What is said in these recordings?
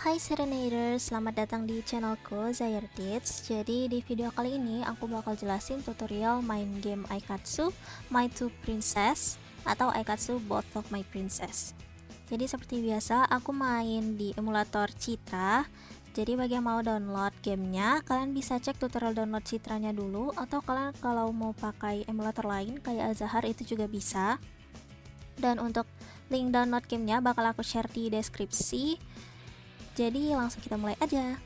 Hai Serenaders, selamat datang di channelku Zayardits. Jadi di video kali ini aku bakal jelasin tutorial main game Aikatsu My Two Princess atau Aikatsu Both of My Princess. Jadi seperti biasa aku main di emulator Citra. Jadi bagi yang mau download gamenya, kalian bisa cek tutorial download Citranya dulu, atau kalian kalau mau pakai emulator lain kayak Azahar itu juga bisa. Dan untuk link download gamenya bakal aku share di deskripsi. Jadi langsung kita mulai aja.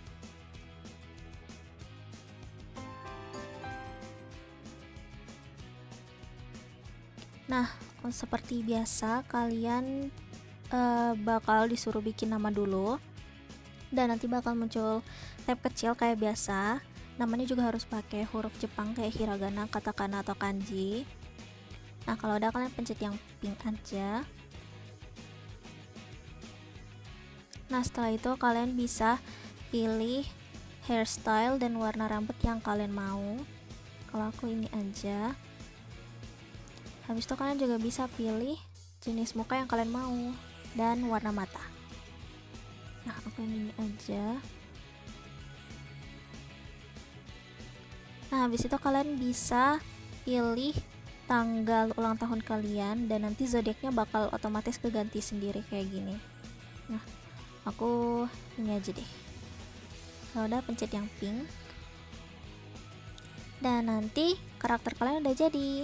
Nah, seperti biasa kalian bakal disuruh bikin nama dulu. Dan nanti bakal muncul tab kecil kayak biasa. Namanya juga harus pakai huruf Jepang kayak hiragana, katakana, atau kanji. Nah, kalau udah kalian pencet yang pink aja. Nah, setelah itu kalian bisa pilih hairstyle dan warna rambut yang kalian mau. Kalau aku ini aja. Habis itu kalian juga bisa pilih jenis muka yang kalian mau dan warna mata. Nah, aku yang ini aja. Nah, habis itu kalian bisa pilih tanggal ulang tahun kalian dan nanti zodiaknya bakal otomatis keganti sendiri kayak gini. Nah, aku ini aja deh. Kalau udah pencet yang pink. Dan nanti karakter kalian udah jadi.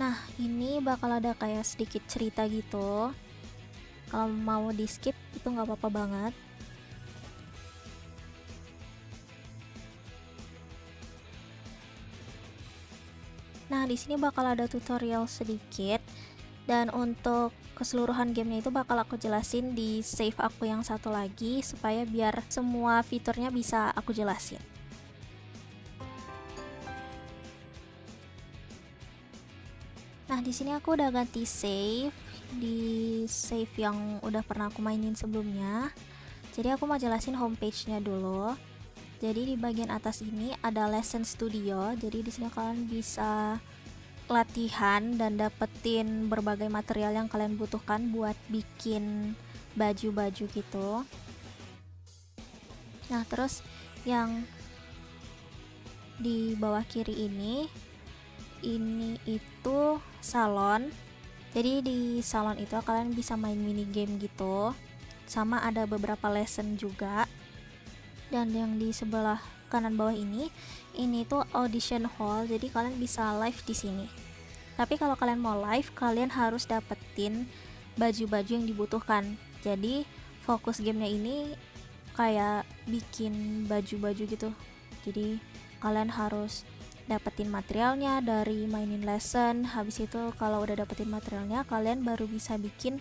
Nah, ini bakal ada kayak sedikit cerita gitu. Kalau mau di skip itu nggak apa-apa banget. Nah, di sini bakal ada tutorial sedikit. Dan untuk keseluruhan gamenya itu bakal aku jelasin di save aku yang satu lagi supaya biar semua fiturnya bisa aku jelasin. Nah, di sini aku udah ganti save di save yang udah pernah aku mainin sebelumnya. Jadi aku mau jelasin homepage-nya dulu. Jadi di bagian atas ini ada lesson studio. Jadi di sini kalian bisa latihan dan dapetin berbagai material yang kalian butuhkan buat bikin baju-baju gitu. Nah, terus yang di bawah kiri ini itu salon. Jadi di salon itu kalian bisa main mini game gitu. Sama ada beberapa lesson juga. Dan yang di sebelah kanan bawah ini tuh audition hall. Jadi kalian bisa live di sini. Tapi kalau kalian mau live, kalian harus dapetin baju-baju yang dibutuhkan. Jadi fokus gamenya ini kayak bikin baju-baju gitu. Jadi kalian harus dapetin materialnya dari mainin lesson. Habis itu kalau udah dapetin materialnya, kalian baru bisa bikin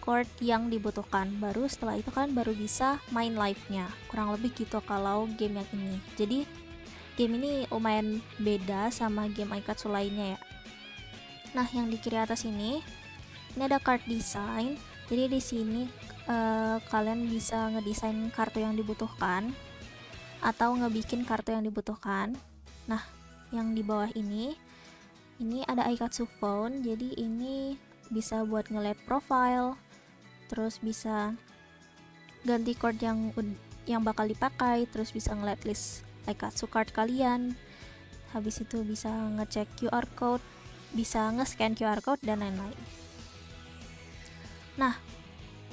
chord yang dibutuhkan. Baru setelah itu kalian baru bisa main live-nya. Kurang lebih gitu kalau game yang ini. Jadi game ini lumayan beda sama game Aikatsu lainnya ya. Nah, yang di kiri atas ini ada card design. Jadi di sini kalian bisa ngedesain kartu yang dibutuhkan atau ngebikin kartu yang dibutuhkan. Nah, yang di bawah ini ada Aikatsu phone. Jadi ini bisa buat ngeliat profile, terus bisa ganti chord yang bakal dipakai, terus bisa ngeliat list Aikatsu card kalian. Habis itu bisa ngecek QR code, bisa nge-scan QR code dan lain-lain. Nah,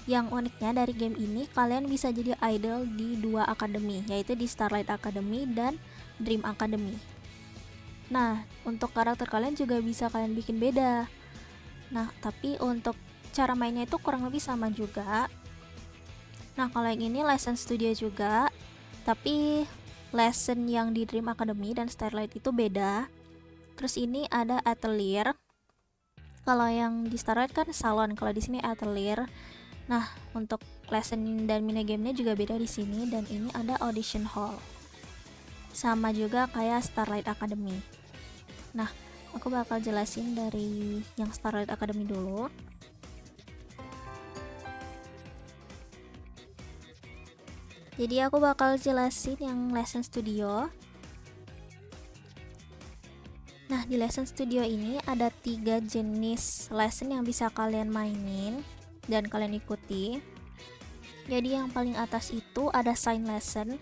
yang uniknya dari game ini, kalian bisa jadi idol di dua akademi, yaitu di Starlight Academy dan Dream Academy. Nah, untuk karakter kalian juga bisa kalian bikin beda. Nah, tapi untuk cara mainnya itu kurang lebih sama juga. Nah, kalau yang ini lesson studio juga, tapi lesson yang di Dream Academy dan Starlight itu beda. Terus ini ada atelier. Kalau yang di Starlight kan salon, kalau di sini atelier. Nah, untuk lesson dan minigamenya juga beda di sini, dan ini ada audition hall. Sama juga kayak Starlight Academy. Nah, aku bakal jelasin dari yang Starlight Academy dulu. Jadi aku bakal jelasin yang lesson studio. Nah, di lesson studio ini ada 3 jenis lesson yang bisa kalian mainin. dan kalian ikuti. Jadi yang paling atas itu ada sign lesson.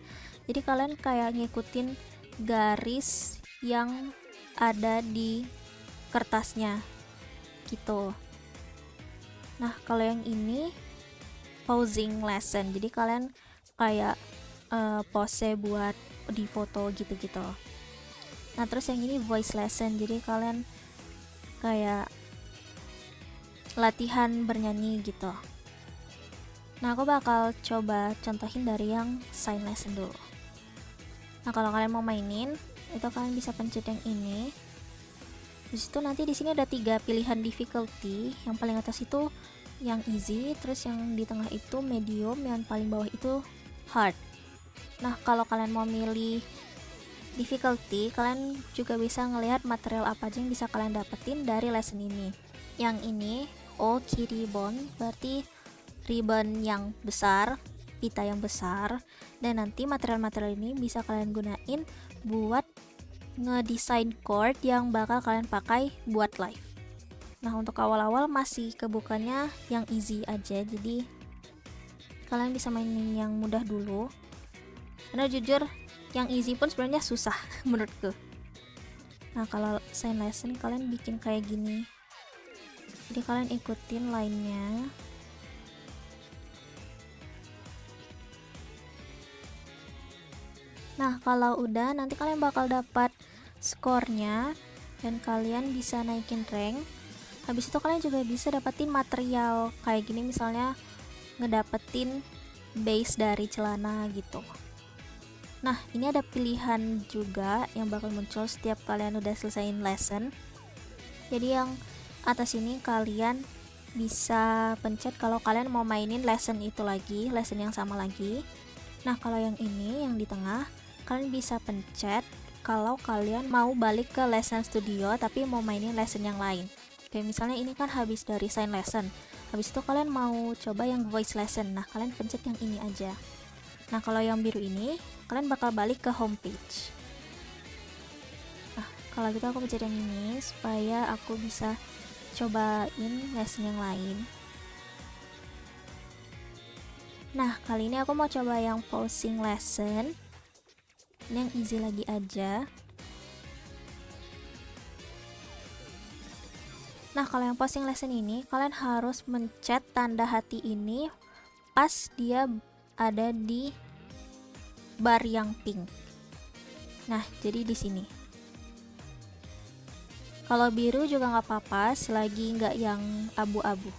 Jadi kalian kayak ngikutin garis yang ada di kertasnya gitu. Nah, kalau yang ini posing lesson. Jadi kalian kayak pose buat di foto gitu-gitu. Nah, terus yang ini voice lesson. Jadi kalian kayak latihan bernyanyi gitu. Nah, aku bakal coba contohin dari yang sign lesson dulu. Nah, kalau kalian mau mainin, itu kalian bisa pencet yang ini. Di situ nanti di sini ada 3 pilihan difficulty. Yang paling atas itu yang easy, terus yang di tengah itu medium, yang paling bawah itu hard. Nah, kalau kalian mau milih difficulty, kalian juga bisa ngelihat material apa aja yang bisa kalian dapetin dari lesson ini. Yang ini Oki ribbon, berarti ribbon yang besar, pita yang besar, dan nanti material-material ini bisa kalian gunain buat ngedesain chord yang bakal kalian pakai buat live. Nah, untuk awal-awal masih kebukanya yang easy aja, jadi kalian bisa mainin yang mudah dulu. Karena jujur yang easy pun sebenarnya susah menurutku. Nah, kalau sign lesson kalian bikin kayak gini. Jadi kalian ikutin line-nya. Nah, kalau udah nanti kalian bakal dapat skornya dan kalian bisa naikin rank. Habis itu kalian juga bisa dapetin material kayak gini, misalnya ngedapetin base dari celana gitu. Nah, ini ada pilihan juga yang bakal muncul setiap kalian udah selesaiin lesson. Jadi yang atas ini kalian bisa pencet kalau kalian mau mainin lesson itu lagi, lesson yang sama lagi. Nah, kalau yang ini yang di tengah, kalian bisa pencet kalau kalian mau balik ke lesson studio tapi mau mainin lesson yang lain. Kayak misalnya ini kan habis dari sign lesson, habis itu kalian mau coba yang voice lesson. Nah, kalian pencet yang ini aja. Nah, kalau yang biru ini kalian bakal balik ke homepage. Nah, kalau gitu aku pencet yang ini supaya aku bisa cobain lesson yang lain. Nah, kali ini aku mau coba yang posing lesson. Ini yang easy lagi aja. Nah, kalau yang posing lesson ini kalian harus mencet tanda hati ini pas dia ada di bar yang pink. Nah, jadi di sini. Kalau biru juga nggak apa-apa selagi nggak yang abu-abu.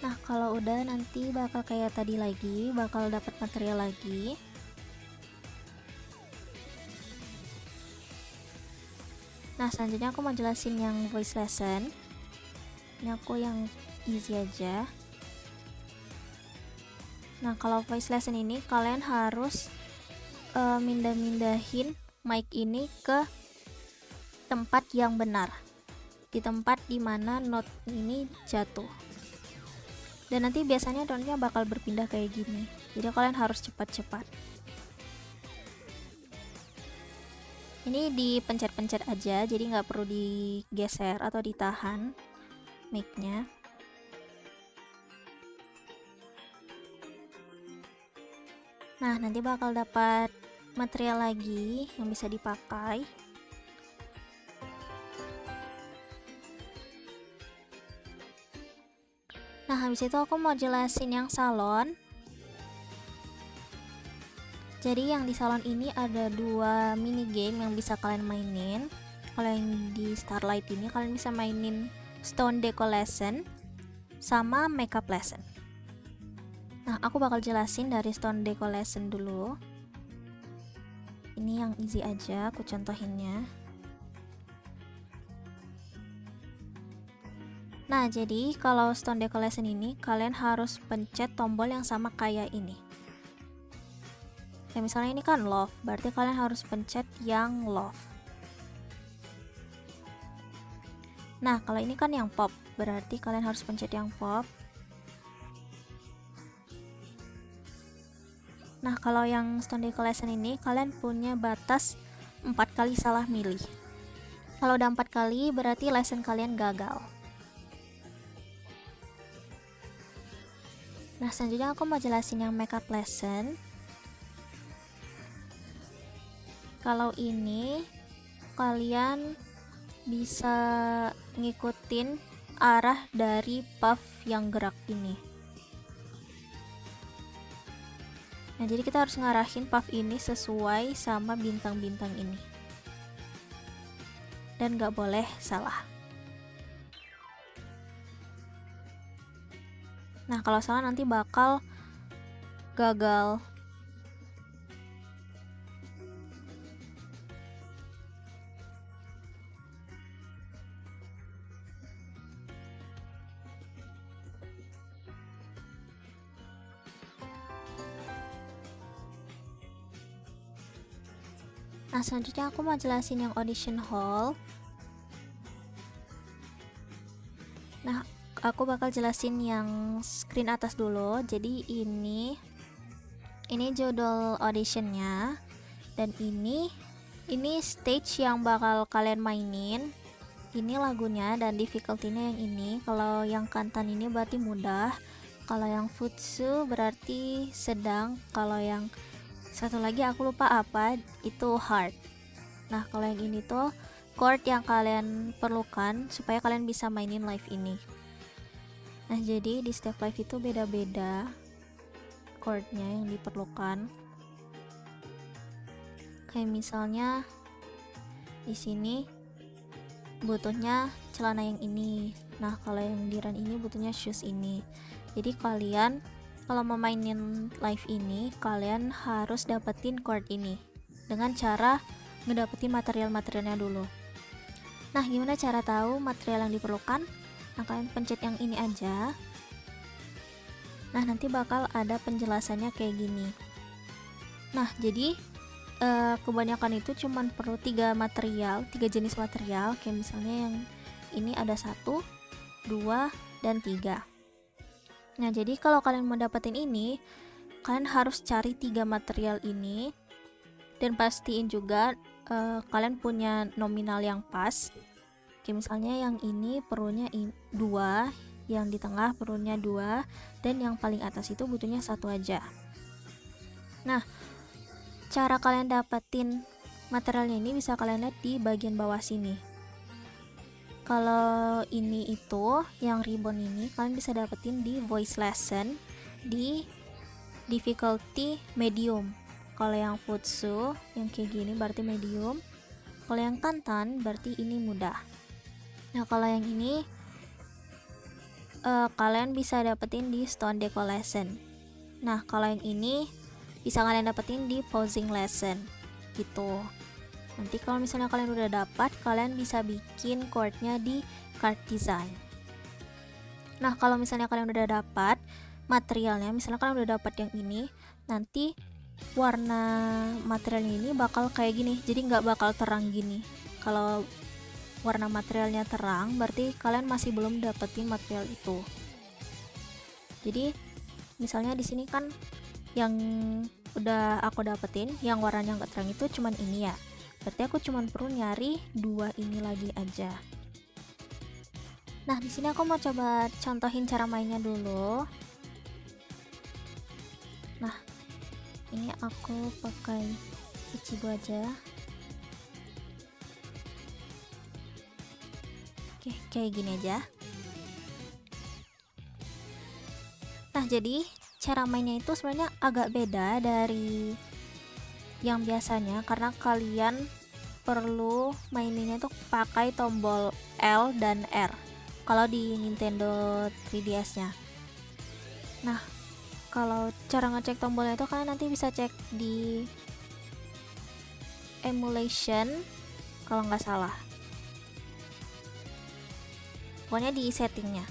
Nah, kalau udah nanti bakal kayak tadi lagi, bakal dapat material lagi. Nah, selanjutnya aku mau jelasin yang voice lesson. Ini aku yang easy aja. Nah, kalau voice lesson ini kalian harus mindahin mic ini ke tempat yang benar, di tempat dimana note ini jatuh. Dan nanti biasanya note-nya bakal berpindah kayak gini, jadi kalian harus cepat-cepat. Ini dipencet-pencet aja, jadi nggak perlu digeser atau ditahan mic-nya. Nah, nanti bakal dapat material lagi yang bisa dipakai. Nah, habis itu aku mau jelasin yang salon. Jadi yang di salon ini ada 2 mini game yang bisa kalian mainin. Kalau yang di Starlight ini kalian bisa mainin Stone Deco Lesson sama Makeup Lesson. Nah, aku bakal jelasin dari Stone Deco Lesson dulu. Ini yang easy aja, aku contohinnya. Nah, jadi kalau Stone Deco Lesson ini kalian harus pencet tombol yang sama kayak ini. Kayak misalnya ini kan love, berarti kalian harus pencet yang love. Nah, kalau ini kan yang pop, berarti kalian harus pencet yang pop. Nah, kalau yang Stone Deco Lesson ini kalian punya batas 4 kali salah milih. Kalau udah 4 kali berarti lesson kalian gagal. Nah, selanjutnya aku mau jelasin yang makeup lesson. Kalau ini kalian bisa ngikutin arah dari puff yang gerak ini. Nah, jadi kita harus ngarahin puff ini sesuai sama bintang-bintang ini. Dan gak boleh salah. Nah, kalau salah nanti bakal gagal. Nah, selanjutnya aku mau jelasin yang audition hall. Nah, aku bakal jelasin yang screen atas dulu. Jadi ini judul auditionnya, dan ini stage yang bakal kalian mainin. Ini lagunya dan difficulty-nya yang ini. Kalau yang kantan ini berarti mudah, kalau yang futsu berarti sedang, kalau yang satu lagi aku lupa apa, itu hard. Nah, kalau yang ini tuh chord yang kalian perlukan supaya kalian bisa mainin live ini. Nah, jadi di setiap live itu beda-beda chordnya yang diperlukan. Kayak misalnya di sini butuhnya celana yang ini. Nah, kalau yang di run ini butuhnya shoes ini. Jadi kalian kalau mau mainin live ini, kalian harus dapetin chord ini dengan cara ngedapetin material-materialnya dulu. Nah, gimana cara tahu material yang diperlukan? Nah, kalian pencet yang ini aja. Nah, nanti bakal ada penjelasannya kayak gini. Nah, jadi kebanyakan itu cuman perlu 3 jenis material. Kayak misalnya yang ini ada 1, 2, dan 3. Nah, jadi kalau kalian mau dapetin ini, kalian harus cari 3 material ini dan pastiin juga kalian punya nominal yang pas. Kayak misalnya yang ini perlunya 2, yang di tengah perlunya 2, dan yang paling atas itu butuhnya 1 aja. Nah, cara kalian dapetin materialnya ini bisa kalian lihat di bagian bawah sini. Kalau ini itu yang ribbon ini kalian bisa dapetin di voice lesson di difficulty medium. Kalau yang futsu yang kayak gini berarti medium. Kalau yang kantan berarti ini mudah. Nah, kalau yang ini kalian bisa dapetin di stone deco lesson. Nah, kalau yang ini bisa kalian dapetin di posing lesson gitu. Nanti kalau misalnya kalian udah dapat, kalian bisa bikin chordnya di card design. Nah, kalau misalnya kalian udah dapat materialnya, misalnya kalian udah dapat yang ini, nanti warna materialnya ini bakal kayak gini, jadi nggak bakal terang gini. Kalau warna materialnya terang, berarti kalian masih belum dapetin material itu. Jadi misalnya di sini kan yang udah aku dapetin, yang warnanya nggak terang itu cuman ini ya. Berarti aku cuman perlu nyari 2 ini lagi aja. Nah, di sini aku mau coba contohin cara mainnya dulu. Nah, ini aku pakai Ichigo aja. Oke, kayak gini aja. Nah, jadi cara mainnya itu sebenarnya agak beda dari yang biasanya, karena kalian perlu maininnya tuh pakai tombol L dan R kalau di Nintendo 3DS nya. Nah, kalau cara ngecek tombolnya itu kalian nanti bisa cek di emulation kalau nggak salah, pokoknya di settingnya,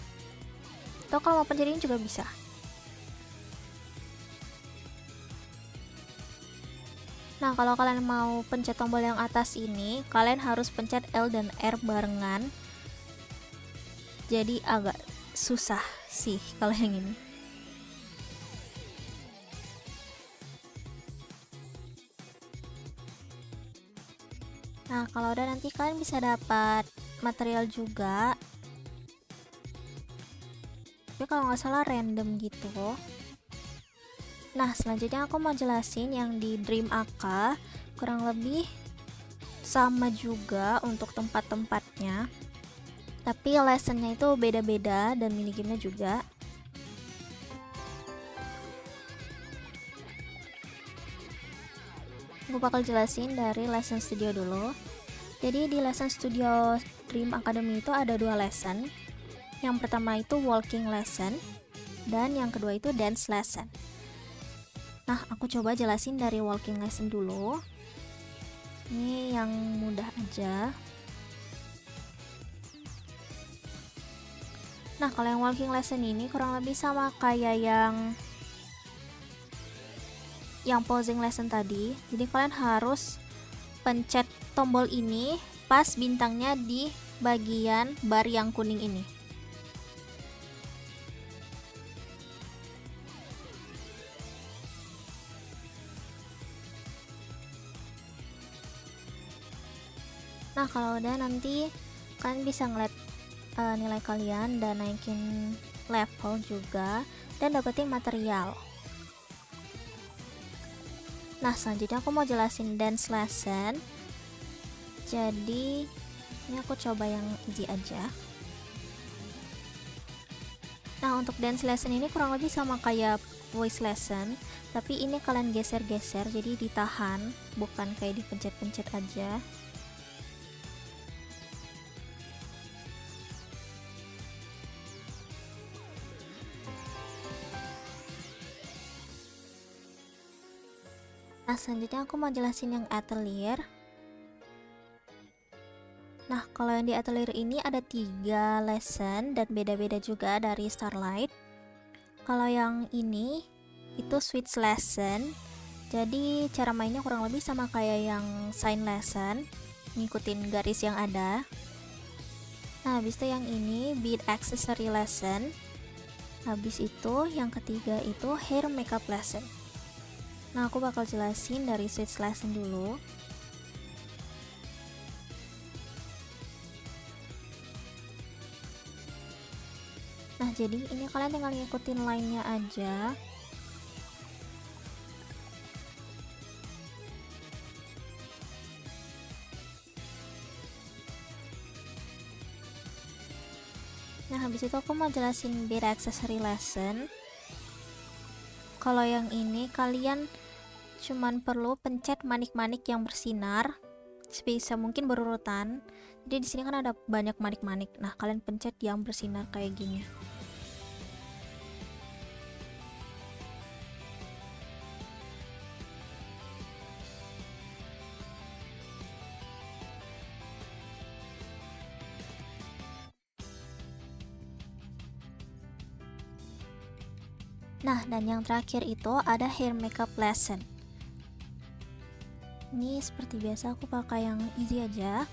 atau kalau mau penjadiin juga bisa. Nah, kalau kalian mau pencet tombol yang atas ini, kalian harus pencet L dan R barengan. Jadi agak susah sih kalau yang ini. Nah, kalau udah nanti kalian bisa dapat material juga. Tapi kalau nggak salah random gitu. Nah, selanjutnya aku mau jelasin yang di Dream AK. Kurang lebih sama juga untuk tempat-tempatnya. Tapi lessonnya itu beda-beda dan minigamenya juga. Aku bakal jelasin dari lesson studio dulu. Jadi di lesson studio Dream Academy itu ada 2 lesson. Yang pertama itu walking lesson dan yang kedua itu dance lesson. Nah, aku coba jelasin dari walking lesson dulu. Ini yang mudah aja. Nah, kalau yang walking lesson ini kurang lebih sama kayak yang posing lesson tadi. Jadi kalian harus pencet tombol ini pas bintangnya di bagian bar yang kuning ini. Nah, kalau udah nanti kalian bisa ngeliat nilai kalian dan naikin level juga dan dapetin material. Nah, selanjutnya aku mau jelasin dance lesson. Jadi ini aku coba yang easy aja. Nah, untuk dance lesson ini kurang lebih sama kayak voice lesson, tapi ini kalian geser-geser jadi ditahan, bukan kayak dipencet-pencet aja. Nah, selanjutnya aku mau jelasin yang atelier. Nah, kalau yang di atelier ini ada 3 lesson dan beda-beda juga dari Starlight. Kalau yang ini itu switch lesson. Jadi cara mainnya kurang lebih sama kayak yang sign lesson, ngikutin garis yang ada. Nah, habis itu yang ini bead accessory lesson. Habis itu yang ketiga itu hair makeup lesson. Nah, aku bakal jelasin dari switch lesson dulu. Nah, jadi ini kalian tinggal ngikutin line-nya aja. Nah, habis itu aku mau jelasin bead accessory lesson. Kalau yang ini kalian cuman perlu pencet manik-manik yang bersinar sebisa mungkin berurutan. Jadi di sini kan ada banyak manik-manik. Nah, kalian pencet yang bersinar kayak gini. Nah, dan yang terakhir itu ada hair makeup lesson. Ini seperti biasa aku pakai yang easy aja.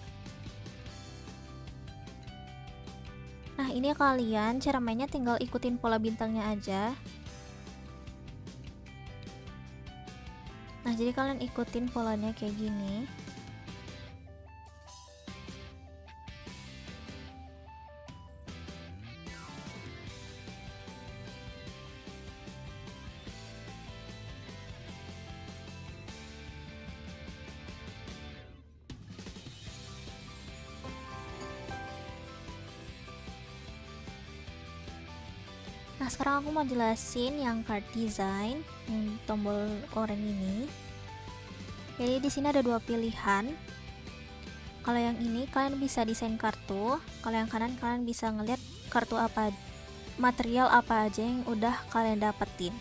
Nah, ini kalian cara mainnya tinggal ikutin pola bintangnya aja. Nah, jadi kalian ikutin polanya kayak gini. Nah, sekarang aku mau jelasin yang card design, yang tombol oranye ini. Jadi di sini ada 2 pilihan. Kalau yang ini kalian bisa desain kartu, kalau yang kanan kalian bisa ngeliat kartu apa, material apa aja yang udah kalian dapetin.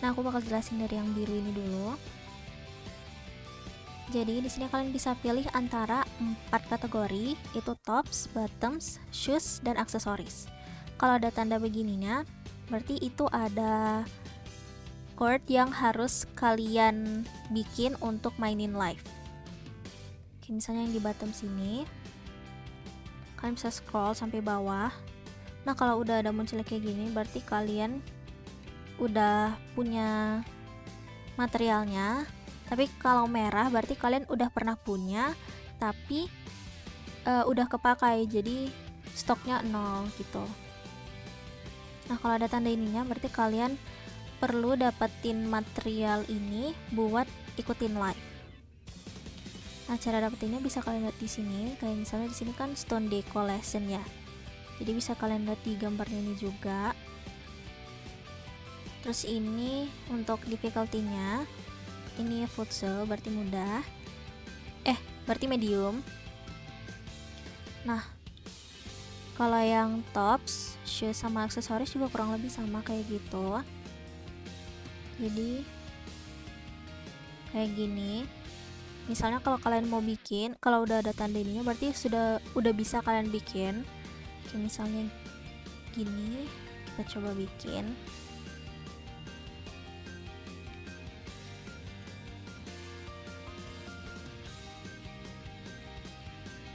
Nah, aku bakal jelasin dari yang biru ini dulu. Jadi di sini kalian bisa pilih antara 4 kategori, itu tops, bottoms, shoes, dan aksesoris. Kalau ada tanda begininya, berarti itu ada chord yang harus kalian bikin untuk mainin live. Oke, misalnya yang di bottom sini, kalian bisa scroll sampai bawah. Nah, kalau udah ada muncul kayak gini, berarti kalian udah punya materialnya. Tapi kalau merah, berarti kalian udah pernah punya tapi udah kepakai, jadi stoknya 0 gitu. Nah kalau ada tanda ininya berarti kalian perlu dapetin material ini buat ikutin live. Nah cara dapetinnya bisa kalian lihat di sini, kayak misalnya di sini kan Stone Deco Lesson ya. Jadi bisa kalian lihat di gambarnya ini juga. Terus ini untuk difficulty-nya, ini futsal berarti mudah. Berarti medium. Nah, kalau yang tops, shoes sama aksesoris juga kurang lebih sama kayak gitu. Jadi kayak gini. Misalnya kalau kalian mau bikin, kalau udah ada tanda ininya berarti udah bisa kalian bikin. Kayak misalnya gini, kita coba bikin.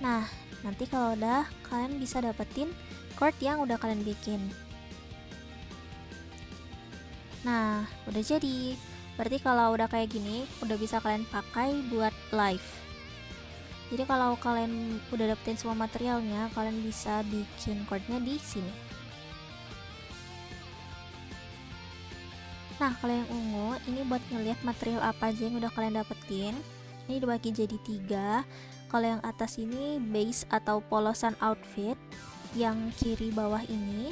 Nah, nanti kalau udah kalian bisa dapetin chord yang udah kalian bikin. Nah, udah jadi. Berarti kalau udah kayak gini, udah bisa kalian pakai buat live. Jadi kalau kalian udah dapetin semua materialnya, kalian bisa bikin chordnya di sini. Nah, kalau yang ungu, ini buat ngeliat material apa aja yang udah kalian dapetin. Ini dibagi jadi 3. Kalau yang atas ini base atau polosan outfit, yang kiri bawah ini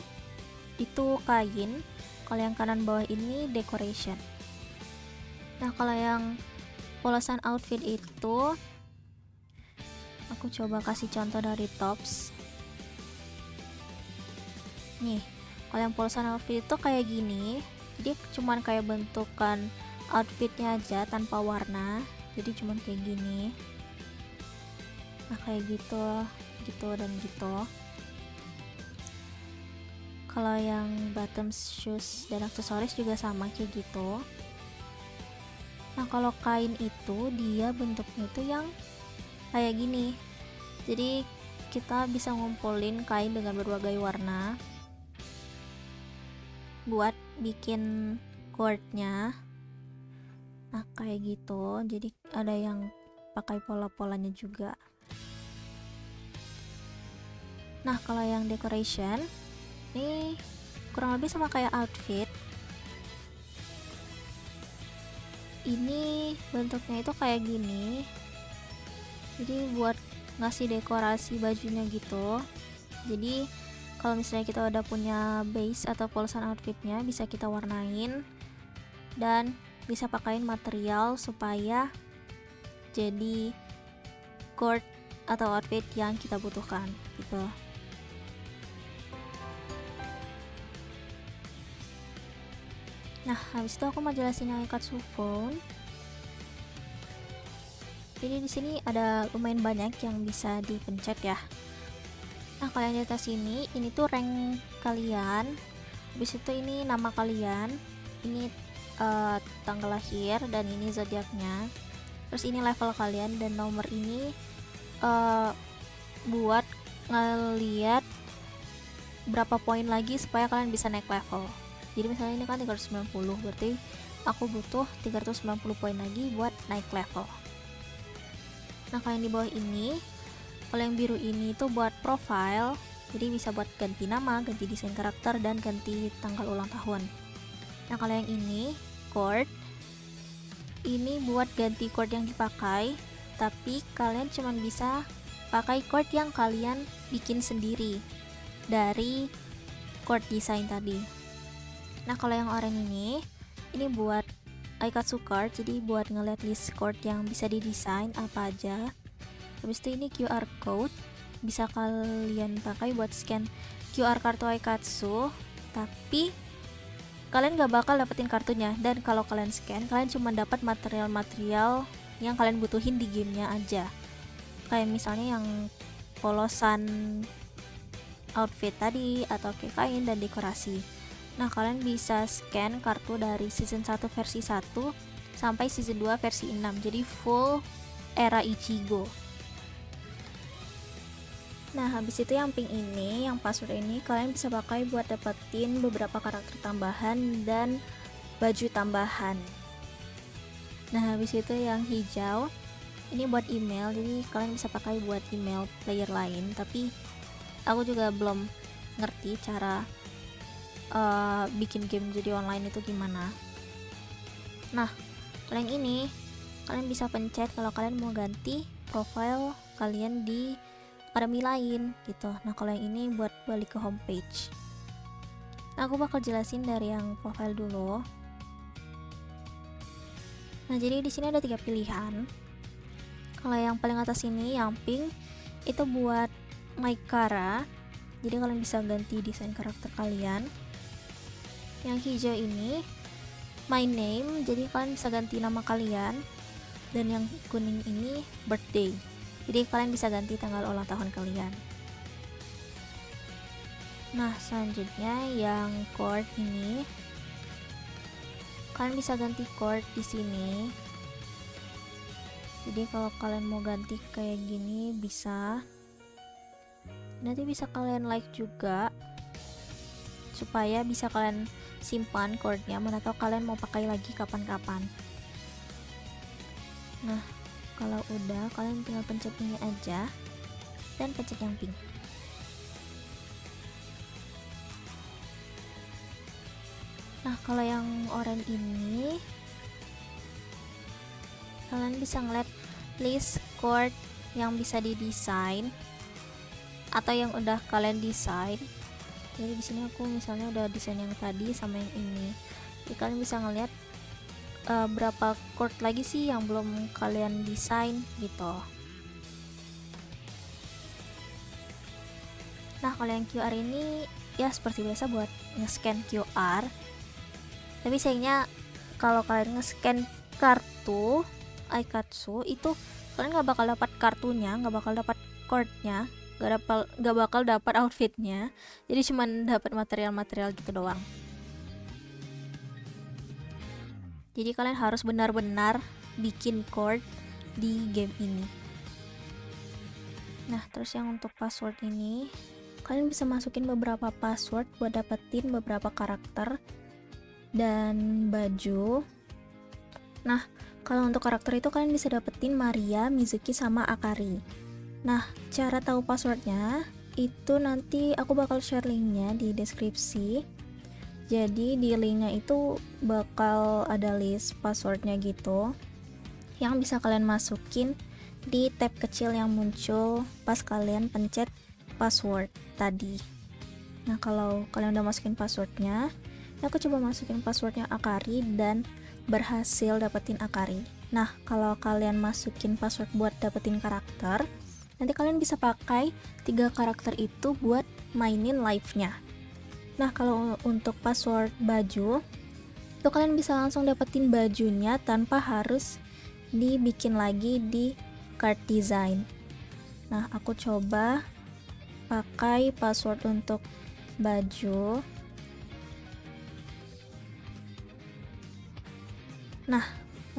itu kain, kalau yang kanan bawah ini decoration. Nah kalau yang polosan outfit itu, aku coba kasih contoh dari tops. Nih, kalau yang polosan outfit itu kayak gini, jadi cuman kayak bentukan outfitnya aja tanpa warna, jadi cuman kayak gini. Nah kayak gitu dan gitu. Kalau yang bottom, shoes, dan aksesoris juga sama kayak gitu. Nah kalau kain itu dia bentuknya itu yang kayak gini, jadi kita bisa ngumpulin kain dengan berbagai warna buat bikin chordnya. Nah kayak gitu, jadi ada yang pakai pola-polanya juga. Nah kalau yang decoration ini kurang lebih sama kayak outfit. Ini bentuknya itu kayak gini, jadi buat ngasih dekorasi bajunya gitu. Jadi kalau misalnya kita udah punya base atau polosan outfitnya, bisa kita warnain dan bisa pakai material supaya jadi chord atau outfit yang kita butuhkan gitu. Nah, habis itu aku mau jelasin yang Aikatsu Phone. Jadi di sini ada lumayan banyak yang bisa dipencet ya. Nah, kalian di atas ini tuh rank kalian. Habis itu ini nama kalian. Ini tanggal lahir dan ini zodiaknya. Terus ini level kalian dan nomor ini buat ngeliat berapa poin lagi supaya kalian bisa naik level. Jadi misalnya ini kan 390, berarti aku butuh 390 poin lagi buat naik level. Nah kalau yang di bawah ini, kalau yang biru ini itu buat profile, jadi bisa buat ganti nama, ganti desain karakter, dan ganti tanggal ulang tahun. Nah kalau yang ini chord, ini buat ganti chord yang dipakai, tapi kalian cuma bisa pakai chord yang kalian bikin sendiri dari chord design tadi. Nah kalau yang oranye ini buat Aikatsu card, jadi buat ngeliat list chord yang bisa didesain apa aja. Habis itu ini QR code, bisa kalian pakai buat scan QR kartu Aikatsu, tapi kalian gak bakal dapetin kartunya, dan kalau kalian scan kalian cuma dapat material-material yang kalian butuhin di gamenya aja, kayak misalnya yang polosan outfit tadi atau kayak kain dan dekorasi. Nah kalian bisa scan kartu dari season 1 versi 1 sampai season 2 versi 6, jadi full era Ichigo. Nah habis itu yang pink ini, yang password ini kalian bisa pakai buat dapetin beberapa karakter tambahan dan baju tambahan. Nah habis itu yang hijau ini buat email, jadi kalian bisa pakai buat email player lain, tapi aku juga belum ngerti cara bikin game jadi online itu gimana. Nah, kalau yang ini kalian bisa pencet kalau kalian mau ganti profile kalian di akademi lain gitu. Nah, kalau yang ini buat balik ke homepage. Nah, aku bakal jelasin dari yang profile dulu. Nah, jadi di sini ada 3 pilihan. Kalau yang paling atas ini yang pink itu buat my Kara. Jadi kalian bisa ganti desain karakter kalian. Yang hijau ini my name, jadi kalian bisa ganti nama kalian. Dan yang kuning ini birthday, jadi kalian bisa ganti tanggal ulang tahun kalian. Nah, selanjutnya yang chord ini kalian bisa ganti chord di sini. Jadi kalau kalian mau ganti kayak gini bisa. Nanti bisa kalian like juga supaya bisa kalian simpan chordnya, mana tahu kalian mau pakai lagi kapan-kapan. Nah, kalau udah kalian tinggal pencet ini aja dan pencet yang pink. Nah, kalau yang oranye ini kalian bisa ngeliat list chord yang bisa didesain atau yang udah kalian desain. Jadi di sini aku misalnya udah desain yang tadi sama yang ini. Jadi kalian bisa ngeliat berapa chord lagi sih yang belum kalian desain gitu. Nah, kalau yang QR ini ya seperti biasa buat nge-scan QR. Tapi sayangnya kalau kalian nge-scan kartu Aikatsu itu kalian nggak bakal dapat kartunya, nggak bakal dapat chordnya, nggak bakal dapat outfitnya. Jadi cuman dapat material-material gitu doang. Jadi kalian harus benar-benar bikin chord di game ini. Nah, terus yang untuk password ini kalian bisa masukin beberapa password buat dapetin beberapa karakter dan baju. Nah, kalau untuk karakter itu kalian bisa dapetin Maria, Mizuki, sama Akari. Nah, cara tahu passwordnya itu nanti aku bakal share linknya di deskripsi. Jadi di linknya itu bakal ada list passwordnya gitu, yang bisa kalian masukin di tab kecil yang muncul pas kalian pencet password tadi. Nah, kalau kalian udah masukin passwordnya, aku coba masukin passwordnya Akari dan berhasil dapetin Akari. Nah, kalau kalian masukin password buat dapetin karakter, nanti kalian bisa pakai 3 karakter itu buat mainin live-nya. Nah, kalau untuk password baju itu kalian bisa langsung dapetin bajunya tanpa harus dibikin lagi di card design. Nah, aku coba pakai password untuk baju. Nah,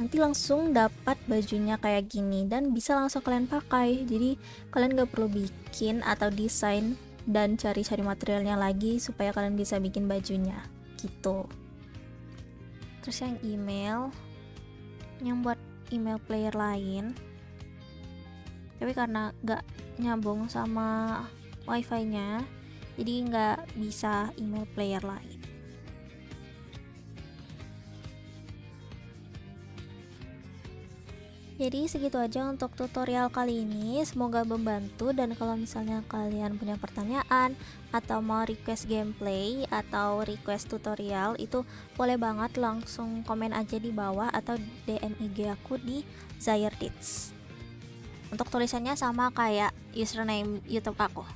nanti langsung dapat bajunya kayak gini dan bisa langsung kalian pakai. Jadi kalian gak perlu bikin atau desain dan cari-cari materialnya lagi supaya kalian bisa bikin bajunya gitu. Terus yang email, yang buat email player lain, tapi karena gak nyambung sama wifi nya, jadi gak bisa email player lain. Jadi segitu aja untuk tutorial kali ini, semoga membantu. Dan kalau misalnya kalian punya pertanyaan atau mau request gameplay atau request tutorial, itu boleh banget langsung komen aja di bawah atau DM IG aku di Zayerdits. Untuk tulisannya sama kayak username YouTube aku.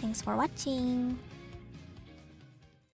Thanks for watching.